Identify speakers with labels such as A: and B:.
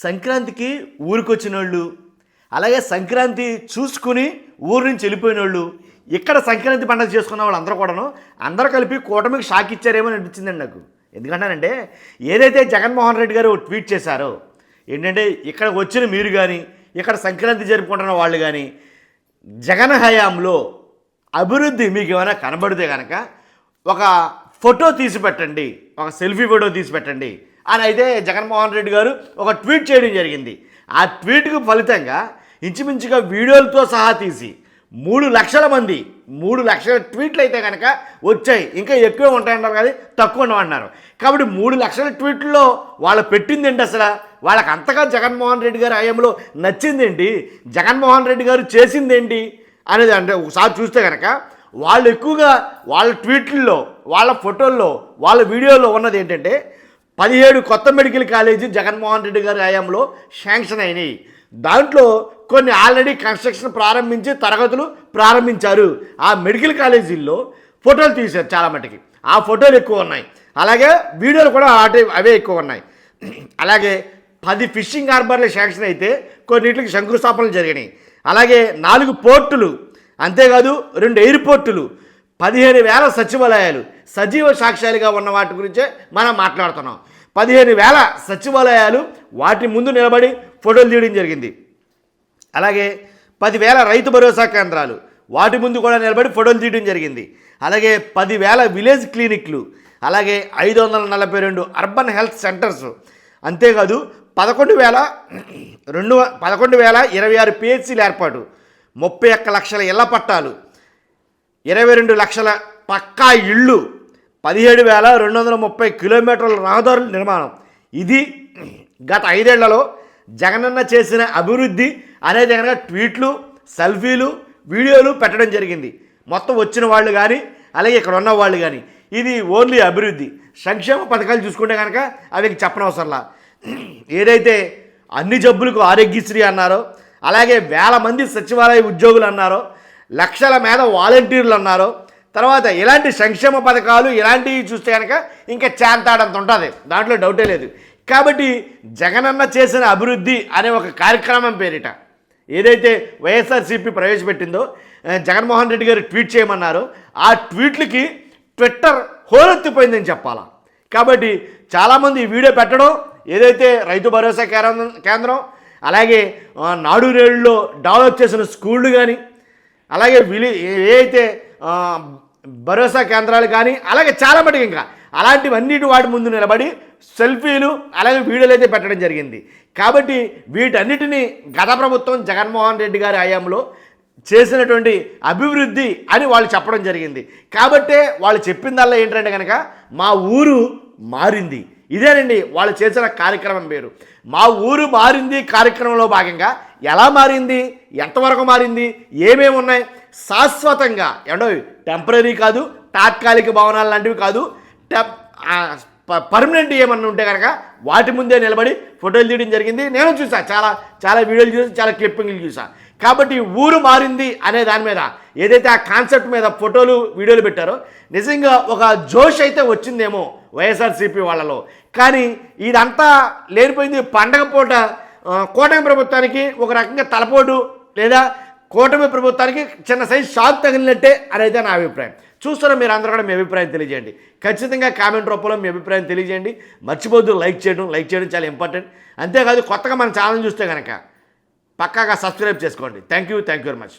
A: సంక్రాంతికి ఊరికొచ్చినోళ్ళు, అలాగే సంక్రాంతి చూసుకుని ఊరు నుంచి వెళ్ళిపోయినోళ్ళు, ఇక్కడ సంక్రాంతి పండుగ చేసుకున్న వాళ్ళందరూ కూడాను అందరూ కలిపి కూటమికి షాక్ ఇచ్చారేమో అనిపించిందండి నాకు. ఎందుకంటానంటే ఏదైతే జగన్మోహన్ రెడ్డి గారు ట్వీట్ చేశారో ఏంటంటే ఇక్కడికి వచ్చిన మీరు కానీ ఇక్కడ సంక్రాంతి జరుపుకుంటున్న వాళ్ళు కానీ జగన్ హయాంలో అభివృద్ధి మీకు ఏమైనా కనబడితే కనుక ఒక ఫోటో తీసి పెట్టండి, ఒక సెల్ఫీ ఫోటో తీసి పెట్టండి అని అయితే జగన్మోహన్ రెడ్డి గారు ఒక ట్వీట్ చేయడం జరిగింది. ఆ ట్వీట్కు ఫలితంగా ఇంచుమించుగా వీడియోలతో సహా తీసి 3 లక్షల మంది 3 లక్షల ట్వీట్లు అయితే కనుక వచ్చాయి. ఇంకా ఎక్కువ ఉంటాయన్నారు కానీ తక్కువ ఉండమన్నారు. కాబట్టి 3 లక్షల ట్వీట్లలో వాళ్ళు పెట్టింది ఏంటి, అసలు వాళ్ళకి అంతగా జగన్మోహన్ రెడ్డి గారి హయాంలో నచ్చిందేంటి, జగన్మోహన్ రెడ్డి గారు చేసిందేంటి అనేది అంటే ఒకసారి చూస్తే కనుక వాళ్ళు ఎక్కువగా వాళ్ళ ట్వీట్లలో, వాళ్ళ ఫోటోల్లో, వాళ్ళ వీడియోలో ఉన్నది ఏంటంటే 17 కొత్త మెడికల్ కాలేజీ జగన్మోహన్ రెడ్డి గారి హయాంలో శాంక్షన్ అయినాయి. దాంట్లో కొన్ని ఆల్రెడీ కన్స్ట్రక్షన్ ప్రారంభించి తరగతులు ప్రారంభించారు. ఆ మెడికల్ కాలేజీల్లో ఫోటోలు తీశారు చాలా మటుకి. ఆ ఫోటోలు ఎక్కువ ఉన్నాయి, అలాగే వీడియోలు కూడా అవే ఎక్కువ ఉన్నాయి. అలాగే 10 ఫిషింగ్ హార్బర్లు శాంక్షన్ అయితే కొన్నింటికి శంకుస్థాపనలు జరిగినాయి. అలాగే 4 పోర్టులు, అంతేకాదు 2 ఎయిర్పోర్టులు, 15,000 సచివాలయాలు, సజీవ సాక్ష్యాలుగా ఉన్న వాటి గురించే మనం మాట్లాడుతున్నాం. 15,000 సచివాలయాలు వాటి ముందు నిలబడి ఫోటోలు తీయడం జరిగింది. అలాగే 10,000 రైతు భరోసా కేంద్రాలు వాటి ముందు కూడా నిలబడి ఫోటోలు తీయడం జరిగింది. అలాగే 10,000 విలేజ్ క్లినిక్లు, అలాగే 542 అర్బన్ హెల్త్ సెంటర్స్, అంతేకాదు 11,026 పిహెచ్సీలు ఏర్పాటు, 31 లక్షల ఇళ్ల పట్టాలు, 22 లక్షల పక్కా ఇళ్ళు, 17,230 కిలోమీటర్ల రహదారుల నిర్మాణం. ఇది గత 5 ఏళ్లలో జగనన్న చేసిన అభివృద్ధి అనేది కనుక ట్వీట్లు, సెల్ఫీలు, వీడియోలు పెట్టడం జరిగింది. మొత్తం వచ్చిన వాళ్ళు కానీ అలాగే ఇక్కడ ఉన్న వాళ్ళు కానీ ఇది ఓన్లీ అభివృద్ధి. సంక్షేమ పథకాలు చూసుకుంటే కనుక అవి చెప్పనవసరంలా. ఏదైతే అన్ని జబ్బులకు ఆరోగ్యశ్రీ అన్నారో, అలాగే 1000 మంది సచివాలయ ఉద్యోగులు అన్నారో, లక్షల మీద వాలంటీర్లు అన్నారో, తర్వాత ఇలాంటి సంక్షేమ పథకాలు ఇలాంటివి చూస్తే కనుక ఇంకా చేంతాడంత ఉంటుంది, దాంట్లో డౌటే లేదు. కాబట్టి జగనన్న చేసిన అభివృద్ధి అనే ఒక కార్యక్రమం పేరిట ఏదైతే వైఎస్ఆర్సీపీ ప్రవేశపెట్టిందో, జగన్మోహన్ రెడ్డి గారు ట్వీట్ చేయమన్నారో, ఆ ట్వీట్లకి ట్విట్టర్ హోరెత్తిపోయిందని చెప్పాలా. కాబట్టి చాలామంది ఈ వీడియో పెట్టడం, ఏదైతే రైతు భరోసా కేంద్రం, అలాగే నాడు నేడులో డెవలప్ చేసిన స్కూళ్ళు కానీ, అలాగే ఏదైతే భరోసా కేంద్రాలు కానీ, అలాగే చాలా మటుకు ఇంకా అలాంటివన్నిటి వాటి ముందు నిలబడి సెల్ఫీలు అలాగే వీడియోలు అయితే పెట్టడం జరిగింది. కాబట్టి వీటన్నిటినీ గత ప్రభుత్వం జగన్మోహన్ రెడ్డి గారి హయాంలో చేసినటువంటి అభివృద్ధి అని వాళ్ళు చెప్పడం జరిగింది. కాబట్టే వాళ్ళు చెప్పిందల్లా ఏంటంటే కనుక మా ఊరు మారింది. ఇదేనండి వాళ్ళు చేసిన కార్యక్రమం పేరు. మా ఊరు మారింది కార్యక్రమంలో భాగంగా ఎలా మారింది, ఎంతవరకు మారింది, ఏమేమి ఉన్నాయి, శాశ్వతంగా ఏంటో టెంపరీ కాదు, తాత్కాలిక భవనాలు లాంటివి కాదు, పర్మనెంట్ ఏమన్నా ఉంటే కనుక వాటి ముందే నిలబడి ఫోటోలు తీయడం జరిగింది. నేను చూసా, చాలా వీడియోలు చూసి, చాలా క్లిప్పింగ్లు చూసా. కాబట్టి ఊరు మారింది అనే దాని మీద ఏదైతే ఆ కాన్సెప్ట్ మీద ఫోటోలు వీడియోలు పెట్టారో నిజంగా ఒక జోష్ అయితే వచ్చిందేమో వైఎస్ఆర్సీపీ వాళ్ళలో. కానీ ఇదంతా లేనిపోయింది పండగ పూట కూటమి ప్రభుత్వానికి ఒక రకంగా తలపోటు, లేదా కూటమి ప్రభుత్వానికి చిన్న సైజు షాక్ తగిలినట్టే అనేది నా అభిప్రాయం. చూస్తున్న మీరు అందరూ కూడా మీ అభిప్రాయం తెలియజేయండి. ఖచ్చితంగా కామెంట్ రూపంలో మీ అభిప్రాయం తెలియజేయండి. మర్చిపోద్దు లైక్ చేయడం చాలా ఇంపార్టెంట్. అంతేకాదు కొత్తగా మన ఛానల్ చూస్తే కనుక పక్కాగా సబ్స్క్రైబ్ చేసుకోండి. Thank you very much.